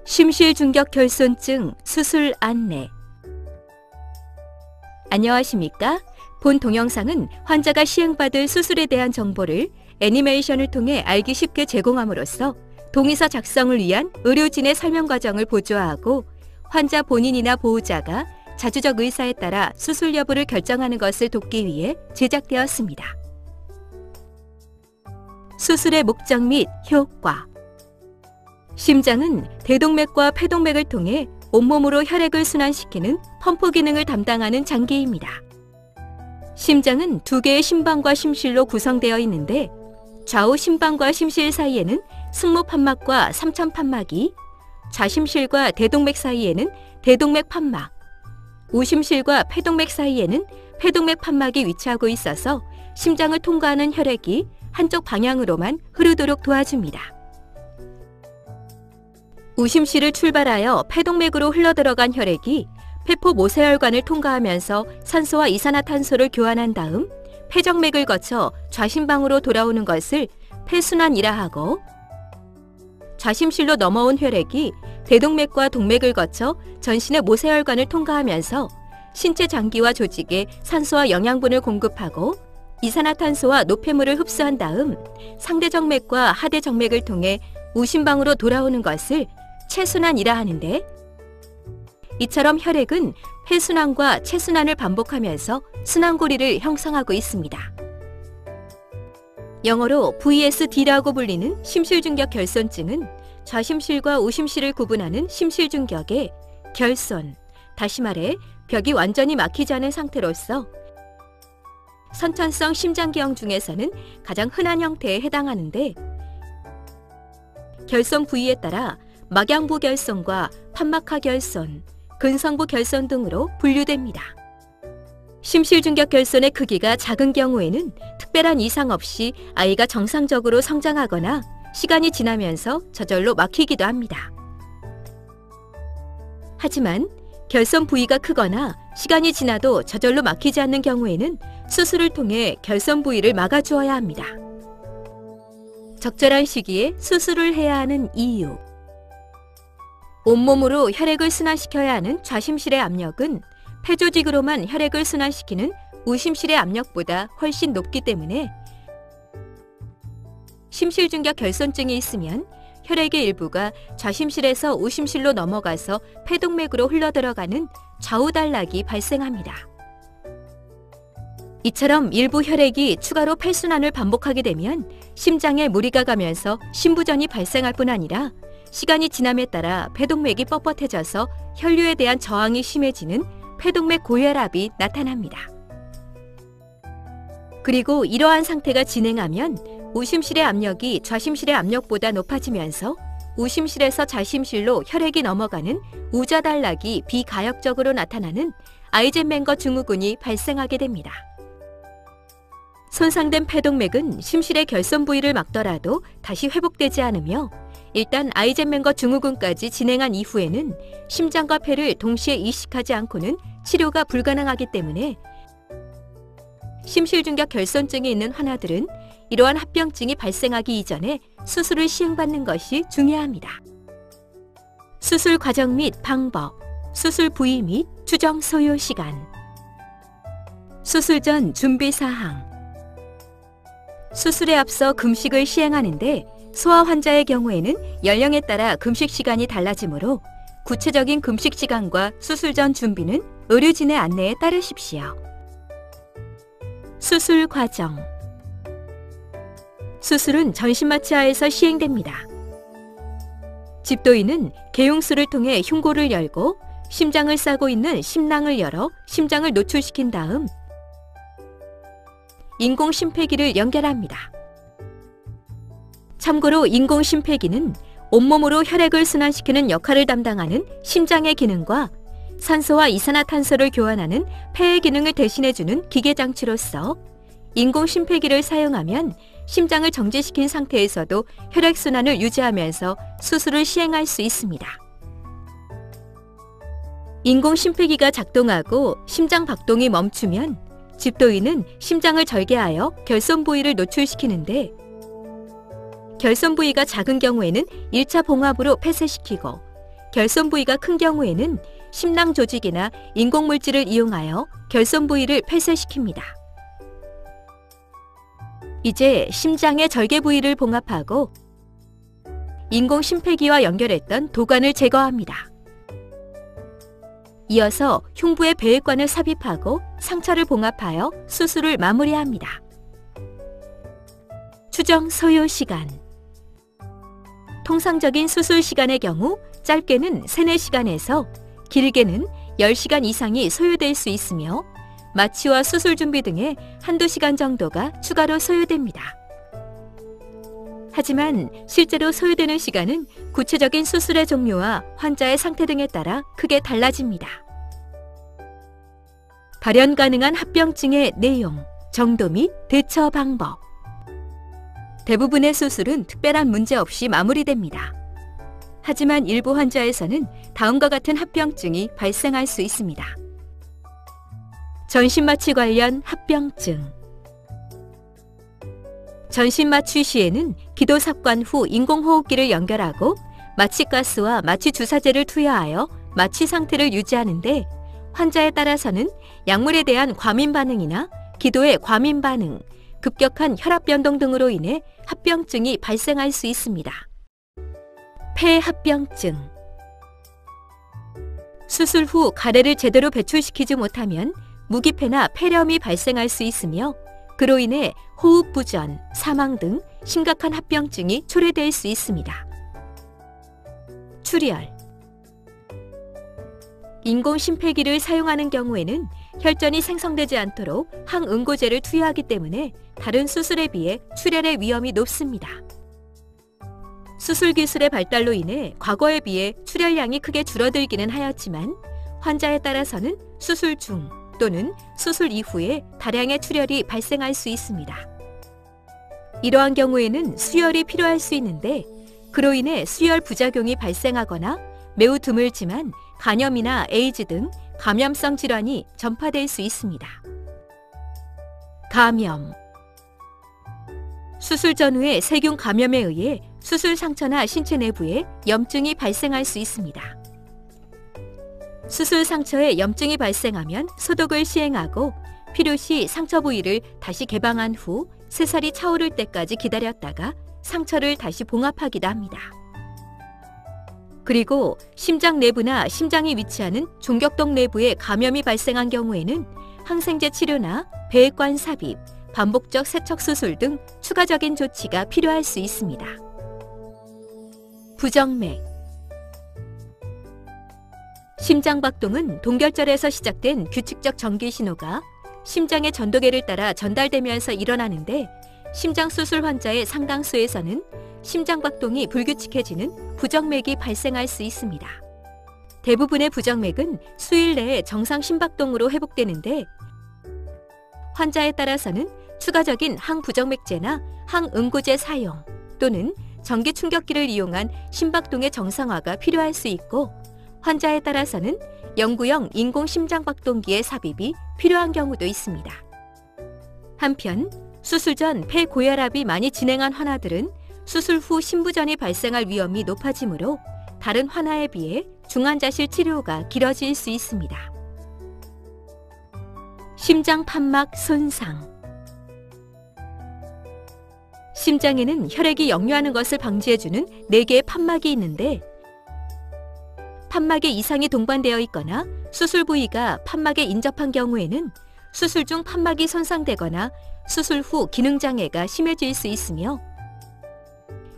심실중격결손증 수술 안내. 안녕하십니까? 본 동영상은 환자가 시행받을 수술에 대한 정보를 애니메이션을 통해 알기 쉽게 제공함으로써 동의서 작성을 위한 의료진의 설명 과정을 보조하고 환자 본인이나 보호자가 자주적 의사에 따라 수술 여부를 결정하는 것을 돕기 위해 제작되었습니다. 수술의 목적 및 효과. 심장은 대동맥과 폐동맥을 통해 온몸으로 혈액을 순환시키는 펌프 기능을 담당하는 장기입니다. 심장은 두 개의 심방과 심실로 구성되어 있는데 좌우 심방과 심실 사이에는 승모판막과 삼천판막이, 좌심실과 대동맥 사이에는 대동맥 판막, 우심실과 폐동맥 사이에는 폐동맥 판막이 위치하고 있어서 심장을 통과하는 혈액이 한쪽 방향으로만 흐르도록 도와줍니다. 우심실을 출발하여 폐동맥으로 흘러들어간 혈액이 폐포 모세혈관을 통과하면서 산소와 이산화탄소를 교환한 다음 폐정맥을 거쳐 좌심방으로 돌아오는 것을 폐순환이라 하고, 좌심실로 넘어온 혈액이 대동맥과 동맥을 거쳐 전신의 모세혈관을 통과하면서 신체 장기와 조직에 산소와 영양분을 공급하고 이산화탄소와 노폐물을 흡수한 다음 상대정맥과 하대정맥을 통해 우심방으로 돌아오는 것을 체순환이라 하는데, 이처럼 혈액은 폐순환과 체순환을 반복하면서 순환고리를 형성하고 있습니다. 영어로 VSD라고 불리는 심실중격결손증은 좌심실과 우심실을 구분하는 심실중격의 결손, 다시 말해 벽이 완전히 막히지 않은 상태로서 선천성 심장기형 중에서는 가장 흔한 형태에 해당하는데, 결손 부위에 따라 막양부 결손과 판막하 결손, 근성부 결손 등으로 분류됩니다. 심실중격 결손의 크기가 작은 경우에는 특별한 이상 없이 아이가 정상적으로 성장하거나 시간이 지나면서 저절로 막히기도 합니다. 하지만 결손 부위가 크거나 시간이 지나도 저절로 막히지 않는 경우에는 수술을 통해 결손 부위를 막아주어야 합니다. 적절한 시기에 수술을 해야 하는 이유. 온몸으로 혈액을 순환시켜야 하는 좌심실의 압력은 폐조직으로만 혈액을 순환시키는 우심실의 압력보다 훨씬 높기 때문에 심실중격 결손증이 있으면 혈액의 일부가 좌심실에서 우심실로 넘어가서 폐동맥으로 흘러들어가는 좌우단락이 발생합니다. 이처럼 일부 혈액이 추가로 폐순환을 반복하게 되면 심장에 무리가 가면서 심부전이 발생할 뿐 아니라 시간이 지남에 따라 폐동맥이 뻣뻣해져서 혈류에 대한 저항이 심해지는 폐동맥 고혈압이 나타납니다. 그리고 이러한 상태가 진행하면 우심실의 압력이 좌심실의 압력보다 높아지면서 우심실에서 좌심실로 혈액이 넘어가는 우좌단락이 비가역적으로 나타나는 아이젠맹거 증후군이 발생하게 됩니다. 손상된 폐동맥은 심실의 결손 부위를 막더라도 다시 회복되지 않으며 일단 아이젠맹거 증후군까지 진행한 이후에는 심장과 폐를 동시에 이식하지 않고는 치료가 불가능하기 때문에 심실중격 결손증이 있는 환자들은 이러한 합병증이 발생하기 이전에 수술을 시행받는 것이 중요합니다. 수술 과정 및 방법, 수술 부위 및 추정 소요 시간. 수술 전 준비 사항. 수술에 앞서 금식을 시행하는데 소아 환자의 경우에는 연령에 따라 금식 시간이 달라지므로 구체적인 금식 시간과 수술 전 준비는 의료진의 안내에 따르십시오. 수술 과정. 수술은 전신마취하에서 시행됩니다. 집도인은 개용술을 통해 흉골을 열고 심장을 싸고 있는 심낭을 열어 심장을 노출시킨 다음 인공심폐기를 연결합니다. 참고로 인공심폐기는 온몸으로 혈액을 순환시키는 역할을 담당하는 심장의 기능과 산소와 이산화탄소를 교환하는 폐의 기능을 대신해주는 기계장치로서 인공심폐기를 사용하면 심장을 정지시킨 상태에서도 혈액순환을 유지하면서 수술을 시행할 수 있습니다. 인공심폐기가 작동하고 심장 박동이 멈추면 집도인은 심장을 절개하여 결손 부위를 노출시키는데, 결손 부위가 작은 경우에는 1차 봉합으로 폐쇄시키고 결손 부위가 큰 경우에는 심낭 조직이나 인공물질을 이용하여 결손 부위를 폐쇄시킵니다. 이제 심장의 절개 부위를 봉합하고 인공 심폐기와 연결했던 도관을 제거합니다. 이어서 흉부에 배액관을 삽입하고 상처를 봉합하여 수술을 마무리합니다. 추정 소요 시간. 통상적인 수술 시간의 경우 짧게는 3-4시간에서 길게는 10시간 이상이 소요될 수 있으며 마취와 수술 준비 등에 1-2시간 정도가 추가로 소요됩니다. 하지만 실제로 소요되는 시간은 구체적인 수술의 종류와 환자의 상태 등에 따라 크게 달라집니다. 발현 가능한 합병증의 내용, 정도 및 대처 방법. 대부분의 수술은 특별한 문제 없이 마무리됩니다. 하지만 일부 환자에서는 다음과 같은 합병증이 발생할 수 있습니다. 전신마취 관련 합병증. 전신마취 시에는 기도삽관 후 인공호흡기를 연결하고 마취가스와 마취주사제를 투여하여 마취 상태를 유지하는데 환자에 따라서는 약물에 대한 과민 반응이나 기도의 과민 반응, 급격한 혈압 변동 등으로 인해 합병증이 발생할 수 있습니다. 폐합병증. 수술 후 가래를 제대로 배출시키지 못하면 무기폐나 폐렴이 발생할 수 있으며 그로 인해 호흡 부전, 사망 등 심각한 합병증이 초래될 수 있습니다. 출혈. 인공 심폐기를 사용하는 경우에는 혈전이 생성되지 않도록 항응고제를 투여하기 때문에 다른 수술에 비해 출혈의 위험이 높습니다. 수술 기술의 발달로 인해 과거에 비해 출혈량이 크게 줄어들기는 하였지만 환자에 따라서는 수술 중 또는 수술 이후에 다량의 출혈이 발생할 수 있습니다. 이러한 경우에는 수혈이 필요할 수 있는데 그로 인해 수혈 부작용이 발생하거나 매우 드물지만 간염이나 에이즈 등 감염성 질환이 전파될 수 있습니다. 감염. 수술 전후의 세균 감염에 의해 수술 상처나 신체 내부에 염증이 발생할 수 있습니다. 수술 상처에 염증이 발생하면 소독을 시행하고 필요시 상처 부위를 다시 개방한 후 새살이 차오를 때까지 기다렸다가 상처를 다시 봉합하기도 합니다. 그리고 심장 내부나 심장이 위치하는 종격동 내부에 감염이 발생한 경우에는 항생제 치료나 배액관 삽입, 반복적 세척 수술 등 추가적인 조치가 필요할 수 있습니다. 부정맥. 심장박동은 동결절에서 시작된 규칙적 전기 신호가 심장의 전도계를 따라 전달되면서 일어나는데 심장 수술 환자의 상당수에서는 심장박동이 불규칙해지는 부정맥이 발생할 수 있습니다. 대부분의 부정맥은 수일 내에 정상 심박동으로 회복되는데 환자에 따라서는 추가적인 항부정맥제나 항응고제 사용 또는 전기 충격기를 이용한 심박동의 정상화가 필요할 수 있고 환자에 따라서는 영구형 인공심장박동기의 삽입이 필요한 경우도 있습니다. 한편 수술 전 폐고혈압이 많이 진행한 환자들은 수술 후 심부전이 발생할 위험이 높아지므로 다른 환자에 비해 중환자실 치료가 길어질 수 있습니다. 심장 판막 손상. 심장에는 혈액이 역류하는 것을 방지해주는 4개의 판막이 있는데 판막에 이상이 동반되어 있거나 수술 부위가 판막에 인접한 경우에는 수술 중 판막이 손상되거나 수술 후 기능장애가 심해질 수 있으며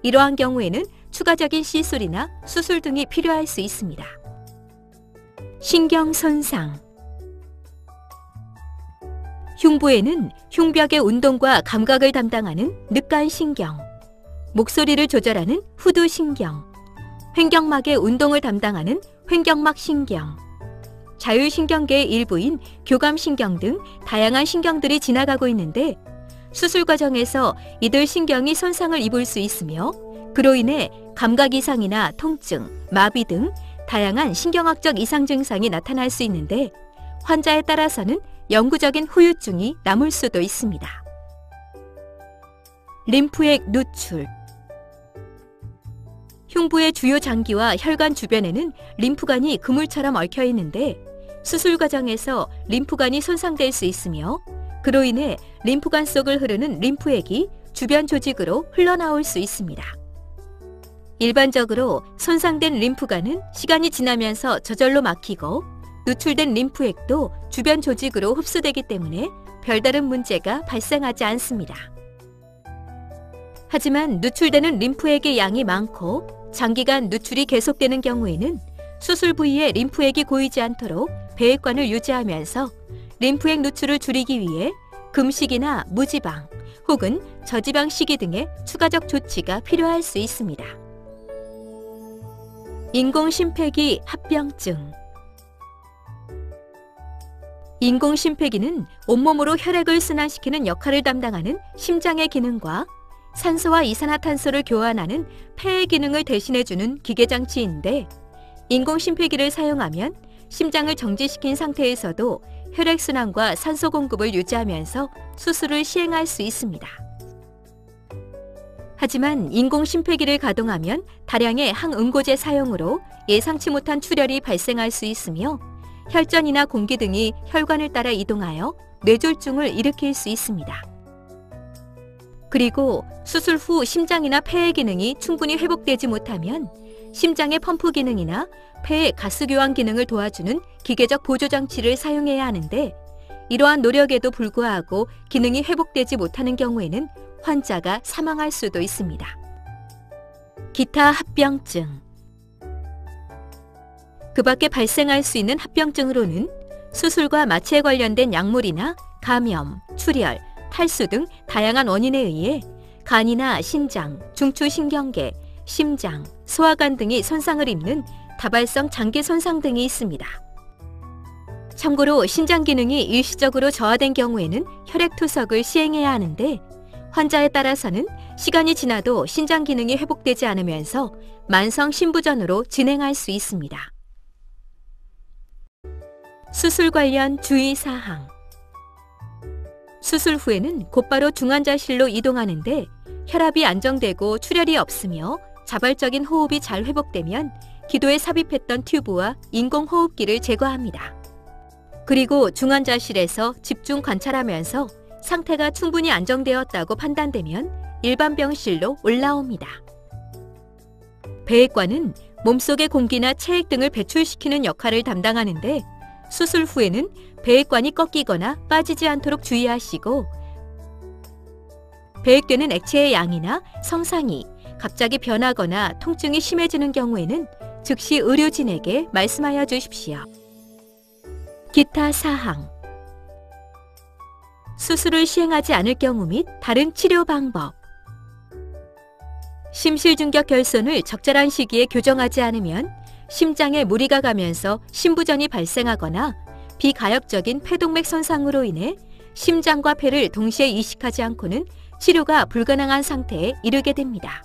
이러한 경우에는 추가적인 시술이나 수술 등이 필요할 수 있습니다. 신경 손상. 흉부에는 흉벽의 운동과 감각을 담당하는 늑간신경, 목소리를 조절하는 후두신경, 횡격막의 운동을 담당하는 횡격막신경, 자율신경계의 일부인 교감신경 등 다양한 신경들이 지나가고 있는데 수술 과정에서 이들 신경이 손상을 입을 수 있으며 그로 인해 감각 이상이나 통증, 마비 등 다양한 신경학적 이상 증상이 나타날 수 있는데 환자에 따라서는 영구적인 후유증이 남을 수도 있습니다. 림프액 누출. 흉부의 주요 장기와 혈관 주변에는 림프관이 그물처럼 얽혀 있는데 수술 과정에서 림프관이 손상될 수 있으며 그로 인해 림프관 속을 흐르는 림프액이 주변 조직으로 흘러나올 수 있습니다. 일반적으로 손상된 림프관은 시간이 지나면서 저절로 막히고 누출된 림프액도 주변 조직으로 흡수되기 때문에 별다른 문제가 발생하지 않습니다. 하지만 누출되는 림프액의 양이 많고 장기간 누출이 계속되는 경우에는 수술 부위에 림프액이 고이지 않도록 배액관을 유지하면서 림프액 누출을 줄이기 위해 금식이나 무지방 혹은 저지방 식이 등의 추가적 조치가 필요할 수 있습니다. 인공심폐기 합병증. 인공심폐기는 온몸으로 혈액을 순환시키는 역할을 담당하는 심장의 기능과 산소와 이산화탄소를 교환하는 폐의 기능을 대신해주는 기계장치인데 인공심폐기를 사용하면 심장을 정지시킨 상태에서도 혈액순환과 산소 공급을 유지하면서 수술을 시행할 수 있습니다. 하지만 인공심폐기를 가동하면 다량의 항응고제 사용으로 예상치 못한 출혈이 발생할 수 있으며 혈전이나 공기 등이 혈관을 따라 이동하여 뇌졸중을 일으킬 수 있습니다. 그리고 수술 후 심장이나 폐의 기능이 충분히 회복되지 못하면 심장의 펌프 기능이나 폐의 가스 교환 기능을 도와주는 기계적 보조 장치를 사용해야 하는데 이러한 노력에도 불구하고 기능이 회복되지 못하는 경우에는 환자가 사망할 수도 있습니다. 기타 합병증. 그 밖에 발생할 수 있는 합병증으로는 수술과 마취에 관련된 약물이나 감염, 출혈, 탈수 등 다양한 원인에 의해 간이나 신장, 중추신경계, 심장, 소화관 등이 손상을 입는 다발성 장기 손상 등이 있습니다. 참고로 신장 기능이 일시적으로 저하된 경우에는 혈액투석을 시행해야 하는데 환자에 따라서는 시간이 지나도 신장 기능이 회복되지 않으면서 만성 신부전으로 진행할 수 있습니다. 수술 관련 주의사항. 수술 후에는 곧바로 중환자실로 이동하는데 혈압이 안정되고 출혈이 없으며 자발적인 호흡이 잘 회복되면 기도에 삽입했던 튜브와 인공호흡기를 제거합니다. 그리고 중환자실에서 집중 관찰하면서 상태가 충분히 안정되었다고 판단되면 일반 병실로 올라옵니다. 배액관은 몸속의 공기나 체액 등을 배출시키는 역할을 담당하는데 수술 후에는 배액관이 꺾이거나 빠지지 않도록 주의하시고 배액되는 액체의 양이나 성상이 갑자기 변하거나 통증이 심해지는 경우에는 즉시 의료진에게 말씀하여 주십시오. 기타 사항. 수술을 시행하지 않을 경우 및 다른 치료 방법. 심실중격 결손을 적절한 시기에 교정하지 않으면 심장에 무리가 가면서 심부전이 발생하거나 비가역적인 폐동맥 손상으로 인해 심장과 폐를 동시에 이식하지 않고는 치료가 불가능한 상태에 이르게 됩니다.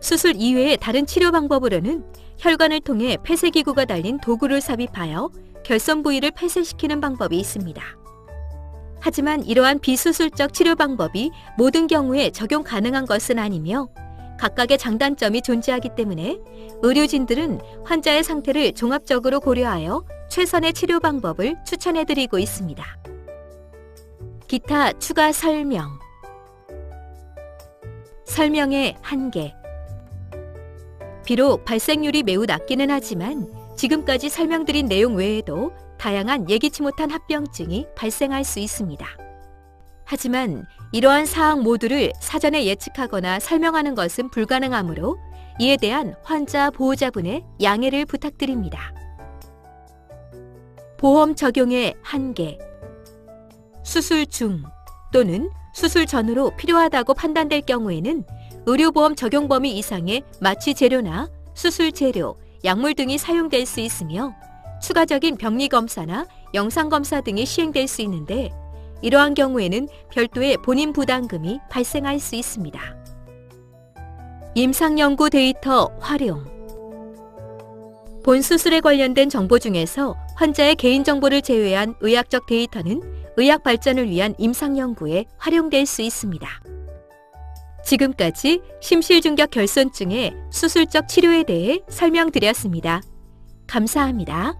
수술 이외의 다른 치료 방법으로는 혈관을 통해 폐쇄기구가 달린 도구를 삽입하여 결손 부위를 폐쇄시키는 방법이 있습니다. 하지만 이러한 비수술적 치료 방법이 모든 경우에 적용 가능한 것은 아니며 각각의 장단점이 존재하기 때문에 의료진들은 환자의 상태를 종합적으로 고려하여 최선의 치료 방법을 추천해드리고 있습니다. 기타 추가 설명. 설명의 한계. 비록 발생률이 매우 낮기는 하지만 지금까지 설명드린 내용 외에도 다양한 예기치 못한 합병증이 발생할 수 있습니다. 하지만 이러한 사항 모두를 사전에 예측하거나 설명하는 것은 불가능하므로 이에 대한 환자 보호자분의 양해를 부탁드립니다. 보험 적용의 한계. 수술 중 또는 수술 전후로 필요하다고 판단될 경우에는 의료보험 적용 범위 이상의 마취 재료나 수술 재료, 약물 등이 사용될 수 있으며 추가적인 병리 검사나 영상 검사 등이 시행될 수 있는데 이러한 경우에는 별도의 본인 부담금이 발생할 수 있습니다. 임상연구 데이터 활용. 본 수술에 관련된 정보 중에서 환자의 개인정보를 제외한 의학적 데이터는 의학 발전을 위한 임상연구에 활용될 수 있습니다. 지금까지 심실중격 결손증의 수술적 치료에 대해 설명드렸습니다. 감사합니다.